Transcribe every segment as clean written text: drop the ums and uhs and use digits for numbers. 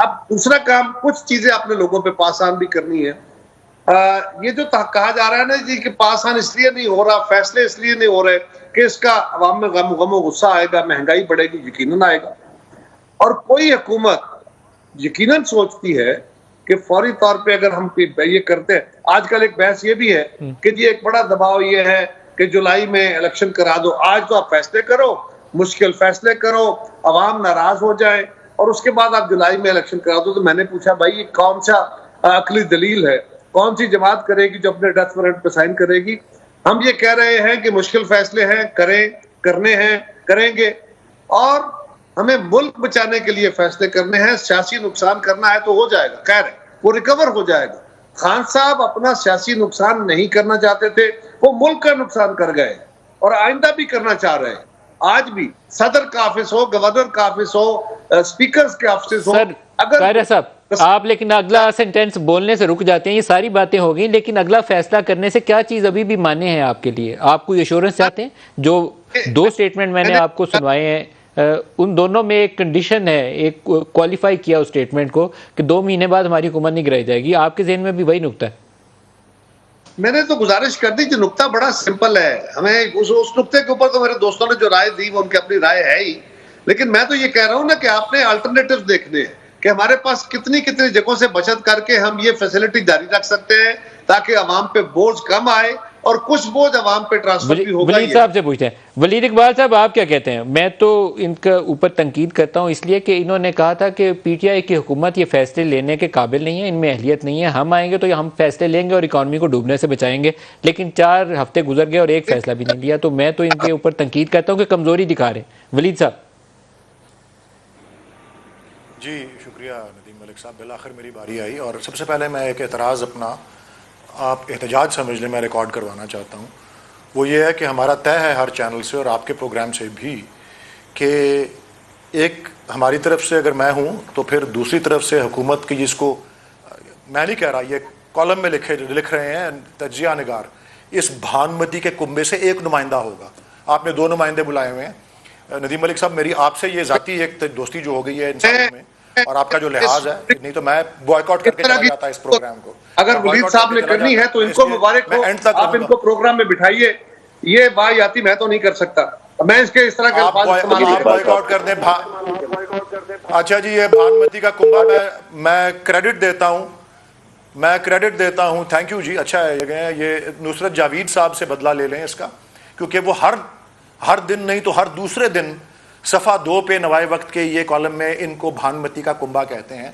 اب دوسرا کام، کچھ چیزیں اپنے لوگوں پہ پاس آن بھی کرنی ہے. یہ جو کہا جا رہا ہے نا جی کہ پاس آن اس لیے نہیں ہو رہا، فیصلے اس لیے نہیں ہو رہے کہ اس کا عوام میں غم و غصہ آئے گا، مہنگائی بڑھے گی، یقیناً آئے گا. اور کوئی حکومت یقیناً سوچتی ہے کہ فوری طور پہ اگر ہم یہ کرتے ہیں. آج کل ایک بحث یہ بھی ہے کہ جی ایک بڑا دباؤ یہ ہے کہ جولائی میں الیکشن کرا دو. آج تو آپ فیصلے کرو، مشکل فیصلے کرو، عوام ناراض ہو جائے اور اس کے بعد آپ جولائی میں الیکشن کرا دو. تو میں نے پوچھا بھائی یہ کون سا عقلی دلیل ہے؟ کون سی جماعت کرے گی جو اپنے ڈیتھ وارنٹ پہ سائن کرے گی؟ ہم یہ کہہ رہے ہیں کہ مشکل فیصلے ہیں، کرنے ہیں، کریں گے، اور ہمیں ملک بچانے کے لیے فیصلے کرنے ہیں. سیاسی نقصان کرنا ہے تو ہو جائے گا، خیر ہے، وہ ریکور ہو جائے گا. خان صاحب اپنا سیاسی نقصان نہیں کرنا چاہتے تھے، وہ ملک کا نقصان کر گئے اور آئندہ بھی کرنا چاہ رہے ہیں. آج بھی صدر کا آفس ہو، گورنر کا آفس ہو، اسپیکرز کے آفسز ہو. قاہرہ صاحب آپ لیکن اگلا سینٹینس بولنے سے رک جاتے ہیں. یہ ساری باتیں ہو گئیں، لیکن اگلا فیصلہ کرنے سے کیا چیز ابھی بھی مانے ہیں آپ کے لیے؟ آپ کوئی ایشورنس چاہتے ہیں؟ جو 2 سٹیٹمنٹ میں نے آپ کو سنوائے ہیں ان دونوں میں ایک کنڈیشن ہے، ایک کوالیفائی کیا اس سٹیٹمنٹ کو کہ 2 مہینے بعد ہماری حکومت نہیں گرائی جائے گی. آپ کے ذہن میں بھی وہی نکتہ ہے؟ میں نے تو گزارش کر دی کہ نقطہ بڑا سمپل ہے. ہمیں اس نقطے کے اوپر تو میرے دوستوں نے جو رائے دی وہ ان کی اپنی رائے ہے ہی، لیکن میں تو یہ کہہ رہا ہوں نا کہ آپ نے الٹرنیٹو دیکھنے ہیں کہ ہمارے پاس کتنی جگہوں سے بچت کر کے ہم یہ فیسلٹی جاری رکھ سکتے ہیں تاکہ عوام پہ بوجھ کم آئے، اور کچھ بوجھ عوام پہ ٹرانسفر بھی ہوگا. ولید صاحب سے پوچھتے ہیں. ولید اقبال صاحب آپ کیا کہتے ہیں؟ میں تو ان کے اوپر تنقید کرتا ہوں اس لیے کہ انہوں نے کہا تھا کہ پی ٹی آئی کی حکومت یہ فیصلے لینے کے قابل نہیں ہے، ان میں اہلیت نہیں ہے. ہم آئیں گے تو ہم فیصلے لیں گے اور اکانومی کو ڈوبنے سے بچائیں گے، لیکن 4 ہفتے گزر گئے اور ایک فیصلہ بھی نہیں لیا. تو میں تو ان کے اوپر تنقید کرتا ہوں کہ کمزوری دکھا رہے ہیں. ولید صاحب. جی شکریہ ندیم ملک صاحب، بالآخر میری باری آئی. اور سب سے پہلے میں ایک اعتراض اپنا، آپ احتجاج سمجھ لیں، میں ریکارڈ کروانا چاہتا ہوں. وہ یہ ہے کہ ہمارا طے ہے ہر چینل سے اور آپ کے پروگرام سے بھی کہ ایک ہماری طرف سے اگر میں ہوں تو پھر دوسری طرف سے حکومت کی، جس کو میں نہیں کہہ رہا، یہ کالم میں لکھ رہے ہیں تجزیہ نگار، اس بھانمتی کے کنبے سے ایک نمائندہ ہوگا. آپ نے 2 نمائندے بلائے ہوئے ہیں. ندیم ملک صاحب میری آپ سے یہ ذاتی ایک دوستی جو ہو گئی ہے انسانوں میں اور آپ کا جو لحاظ ہے، نہیں تو میں بوائیکاٹ کر کے چلا جاتا اس پروگرام کو. اگر ولید صاحب نے کرنی ہے تو ان کو مبارک ہو، آپ ان کو پروگرام میں بٹھائیے. یہ بایاتی میں تو نہیں کر سکتا، میں اس کے اس طرح کے الفاظ استعمال آپ بوائیکاٹ کر دیں. اچھا جی، یہ بھانمتی کا کنبہ میں کریڈٹ دیتا ہوں. تھینک یو جی، اچھا ہے. یہ نصرت جاوید صاحب سے بدلہ لے لیں اس کا، کیونکہ وہ ہر دن نہیں تو ہر دوسرے دن صفحہ 2 پہ نوائے وقت کے یہ کالم میں ان کو بھانمتی کا کنبہ کہتے ہیں.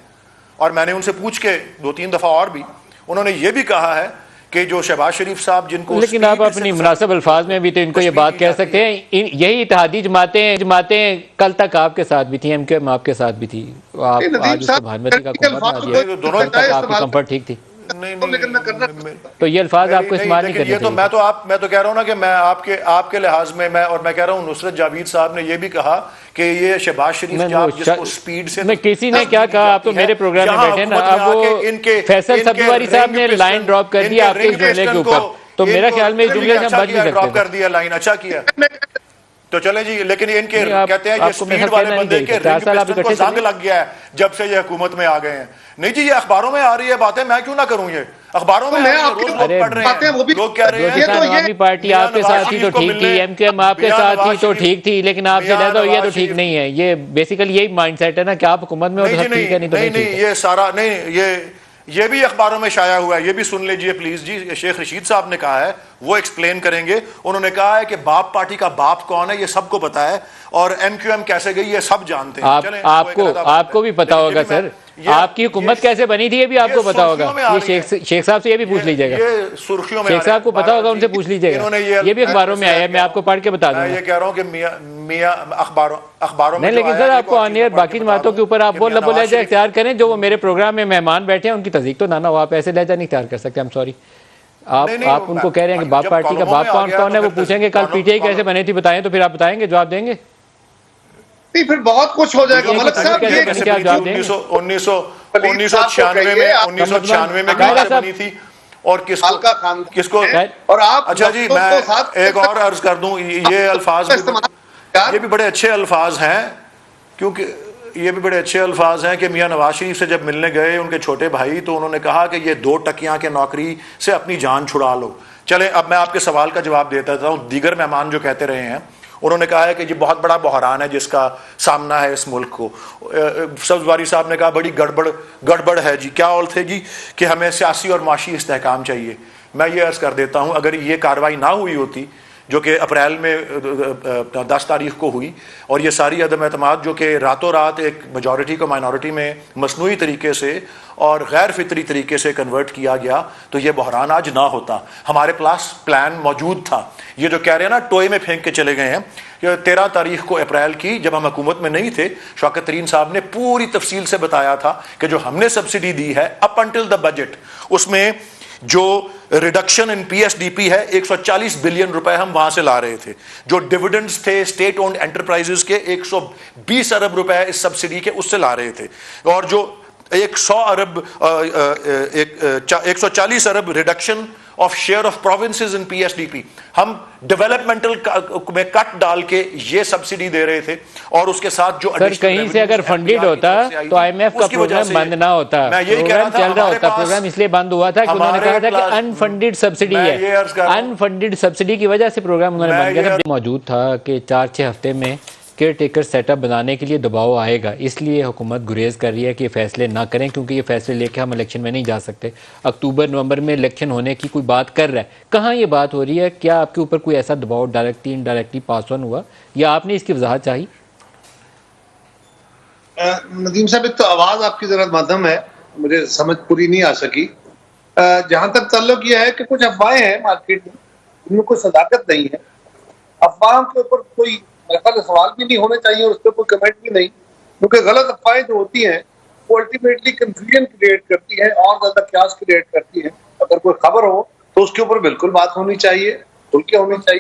اور میں نے ان سے پوچھ کے 2-3 دفعہ اور بھی، انہوں نے یہ بھی کہا ہے کہ جو شہباز شریف صاحب جن کو، لیکن آپ اپنی مناسب الفاظ میں بھی تو ان کو یہ بات کہہ سکتے ہیں. یہی اتحادی جماعتیں کل تک آپ کے ساتھ بھی تھیں، ایم کیو ایم آپ کے ساتھ بھی تھی. آپ آج اس کو بھانمتی کا کنبہ بنا دیا، کل تک آپ کی کمفرٹ ٹھیک تھی. تو یہ الفاظ آپ کو استعمال نہیں کرنے چاہیے. میں تو کہہ رہا ہوں نا کہ میں آپ کے لحاظ میں اور میں کہہ رہا ہوں نصرت جاوید صاحب نے یہ بھی کہا کہ یہ شہباز شریف جس کو سپیڈ سے، میں کسی نے کیا کہا، آپ تو میرے پروگرام میں بیٹھے نا. اب وہ فیصل سبزواری صاحب نے لائن ڈراپ کر دی آپ کے جملے کے اوپر، تو میرا خیال میں اس جملے سے ہم بچ نہیں ڈراپ سکتے. کر دیا لائن، اچھا کیا. تو چلیں جی، لیکن ان کے کہتے ہیں یہ سپیڈ والے بندے کے رنگ پسٹن کو زنگ لگ گیا ہے جب سے یہ حکومت میں آ گئے ہیں. نہیں جی، یہ اخباروں میں آ رہی ہے باتیں، میں کیوں نہ کروں؟ یہ اخباروں میں روز لوگ پڑھ رہے ہیں، لوگ کہہ رہے ہیں عوامی پارٹی آپ کے ساتھ ہی تو ٹھیک تھی، ایم کیو ایم آپ کے ساتھ ہی تو ٹھیک تھی، لیکن آپ سے لہذا یہ تو ٹھیک نہیں ہے. یہ بیسیکلی یہی مائنڈ سیٹ ہے نا کہ آپ حکومت میں ہو تو سب ٹھیک ہے، نہیں تو نہیں ٹھیک ہے. یہ سارا نہیں، یہ بھی اخباروں میں شائع ہوا ہے، یہ بھی سن لیجئے پلیز جی. شیخ رشید صاحب نے کہا ہے، وہ ایکسپلین کریں گے. انہوں نے کہا ہے کہ باپ پارٹی کا باپ کون ہے یہ سب کو پتا ہے، اور ایم کیو ایم کیسے گئی یہ سب جانتے ہیں. آپ کو بھی پتا ہوگا سر، آپ کی حکومت کیسے بنی تھی یہ بھی آپ کو پتا ہوگا. یہ شیخ صاحب سے یہ بھی پوچھ لیجیے گا، شیخ صاحب کو پتا ہوگا، ان سے پوچھ لیجیے گا. یہ بھی اخباروں میں آیا ہے، میں آپ کو پڑھ کے بتا دوں گا. میں یہ کہہ رہا ہوں کہ میاں اخباروں میں نہیں، لیکن سر آپ کو آن ایئر باقی جماعتوں کے اوپر آپ وہ لب و لہجہ اختیار کریں جو وہ میرے پروگرام میں مہمان بیٹھے ہیں، ان کی تصدیق تو نہ ہو. آپ ایسے لہجہ نہیں اختیار کر سکتے. I'm sorry. آپ ان کو کہہ رہے ہیں کہ باپ پارٹی کا باپ کون ہے، وہ پوچھیں گے کل پی ٹی آئی کیسے بنے تھی بتائیں، تو پھر آپ بتائیں گے، جواب دیں گے. نہیں پھر بہت کچھ ہو جائے گا ملک صاحب. 1996 میں کیسے بنی تھی اور کس کو. اور آپ اچھا جی، میں ایک اور عرض کر دوں، یہ الفاظ یہ بھی بڑے اچھے الفاظ ہیں، کیونکہ یہ بھی بڑے اچھے الفاظ ہیں کہ میاں نواز شریف سے جب ملنے گئے ان کے چھوٹے بھائی تو انہوں نے کہا کہ یہ 2 ٹکیاں کے نوکری سے اپنی جان چھڑا لو. چلیں اب میں آپ کے سوال کا جواب دیتا ہوں. دیگر مہمان جو کہتے رہے ہیں انہوں نے کہا ہے کہ یہ بہت بڑا بحران ہے جس کا سامنا ہے اس ملک کو. سبز باری صاحب نے کہا بڑی گڑبڑ ہے جی. کیا اول تھے جی کہ ہمیں سیاسی اور معاشی استحکام چاہیے. میں یہ عرض کر دیتا ہوں اگر یہ کارروائی نہ ہوئی ہوتی جو کہ اپریل میں 10 تاریخ کو ہوئی اور یہ ساری عدم اعتماد جو کہ راتوں رات ایک میجورٹی کو مائنورٹی میں مصنوعی طریقے سے اور غیر فطری طریقے سے کنورٹ کیا گیا تو یہ بحران آج نہ ہوتا. ہمارے پاس پلان موجود تھا. یہ جو کہہ رہے ہیں نا ٹوئے میں پھینک کے چلے گئے ہیں. 13 تاریخ کو اپریل کی جب ہم حکومت میں نہیں تھے شوکت ترین صاحب نے پوری تفصیل سے بتایا تھا کہ جو ہم نے سبسڈی دی ہے اپ انٹل دا بجٹ اس میں جو reduction in P S D پی ہے 140 بلین روپے ہم وہاں سے لا رہے تھے. جو ڈیویڈنڈز تھے اسٹیٹ اونڈ انٹرپرائزز کے 120 ارب روپے اس سبسڈی کے اس سے لا رہے تھے. اور جو 140 ارب reduction of share of provinces in P S D P ہم ڈیولپمنٹل میں کٹ ڈال کے یہ سبسڈی دے رہے تھے. اور اس کے ساتھ جو سر کہیں سے اگر فنڈڈ ہوتا تو آئی ایم ایف کا پروگرام بند نہ ہوتا. پروگرام چل رہا ہوتا. پروگرام اس لیے بند ہوا تھا کہ انہوں نے کہا تھا کہ انفنڈڈ سبسڈی ہے. انفنڈڈ سبسڈی کی وجہ سے پروگرام انہوں نے بند کیا تھا. موجود تھا کہ 4-6 ہفتے میں کیئر ٹیکر سیٹ اپ بنانے کے لیے دباؤ آئے گا. اس لیے حکومت گریز کر رہی ہے کہ یہ فیصلے نہ کریں کیونکہ یہ فیصلے لے کے ہم الیکشن میں نہیں جا سکتے. اکتوبر نومبر میں الیکشن ہونے کی کوئی بات کر رہا ہے. کہاں یہ بات ہو رہی ہے؟ کیا آپ کے اوپر کوئی ایسا دباؤ ڈائریکٹلی انڈائریکٹلی پاس آن ہوا یا آپ نے اس کی وضاحت چاہی؟ ندیم صاحب ایک تو آواز آپ کی ذرا مدھم ہے, مجھے سمجھ پوری نہیں آ سکی. جہاں تک تعلق یہ ہے کہ کچھ افواہیں ہیں مارکیٹ میں ان میں کوئی صداقت نہیں ہے. افواہوں کے اوپر کوئی سوال بھی نہیں ہونے چاہیے اور اس پہ کوئی کمنٹ بھی نہیں, کیونکہ غلط افواہیں جو ہوتی ہیں وہ الٹیمیٹلی کنفیوژن کریٹ کرتی ہے اور زیادہ قیاس کریٹ کرتی ہے. اگر کوئی خبر ہو تو اس کے اوپر بالکل بات ہونی چاہیے, کھل کے ہونی چاہیے.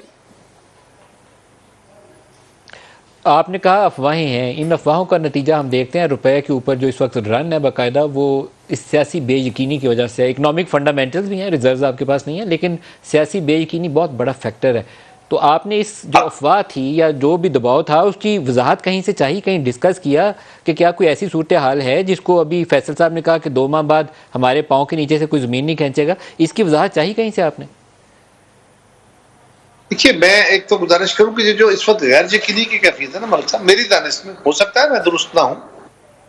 آپ نے کہا افواہیں ہیں. ان افواہوں کا نتیجہ ہم دیکھتے ہیں روپے کے اوپر جو اس وقت رن ہے باقاعدہ وہ اس سیاسی بے یقینی کی وجہ سے. اکنامک فنڈامنٹلز بھی ہیں, ریزروز آپ کے پاس نہیں ہیں, لیکن سیاسی بے یقینی بہت بڑا فیکٹر ہے. تو آپ نے اس جو افواہ تھی یا جو بھی دباؤ تھا اس کی وضاحت کہیں سے چاہیے, کہیں ڈسکس کیا کہ کیا کوئی ایسی صورتحال ہے جس کو ابھی فیصل صاحب نے کہا کہ 2 ماہ بعد ہمارے پاؤں کے نیچے سے کوئی زمین نہیں کھینچے گا, اس کی وضاحت چاہیے کہیں سے آپ نے؟ دیکھیے میں ایک تو گزارش کروں کہ جو اس وقت غیر یقینی کی کیفیت ہے نا ملک صاحب, میری دانش میں ہو سکتا ہے میں درست نہ ہوں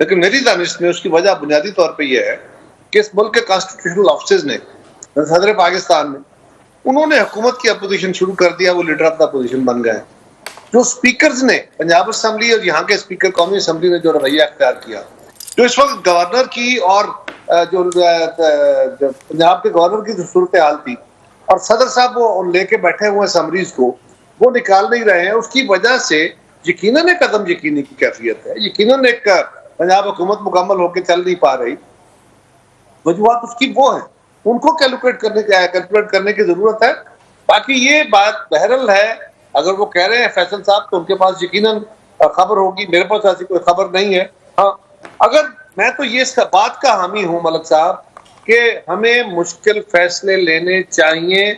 لیکن میری دانش میں اس کی وجہ بنیادی طور پہ یہ ہے کہ اس ملک کے کانسٹیٹیوشنل آفیسرز نے صدر پاکستان میں انہوں نے حکومت کی اپوزیشن شروع کر دیا, وہ لیڈر آف دا اپوزیشن بن گئے. جو سپیکرز نے پنجاب اسمبلی اور یہاں کے سپیکر قومی اسمبلی نے جو رویہ اختیار کیا, جو اس وقت گورنر کی اور جو پنجاب کے گورنر کی جو صورتحال تھی اور صدر صاحب وہ لے کے بیٹھے ہوئے سمریز کو وہ نکال نہیں رہے ہیں, اس کی وجہ سے یقیناً ایک عدم یقینی کی کیفیت ہے. یقیناً ایک پنجاب حکومت مکمل ہو کے چل نہیں پا رہی. وجوہات اس کی وہ ہیں, ان کو کیلکولیٹ کرنے کی ضرورت ہے. باقی یہ بات بہرحال ہے, اگر وہ کہہ رہے ہیں فیصل صاحب تو ان کے پاس یقیناً خبر ہوگی, میرے پاس ایسی کوئی خبر نہیں ہے. ہاں اگر میں تو یہ بات کا حامی ہوں ملک صاحب کہ ہمیں مشکل فیصلے لینے چاہیے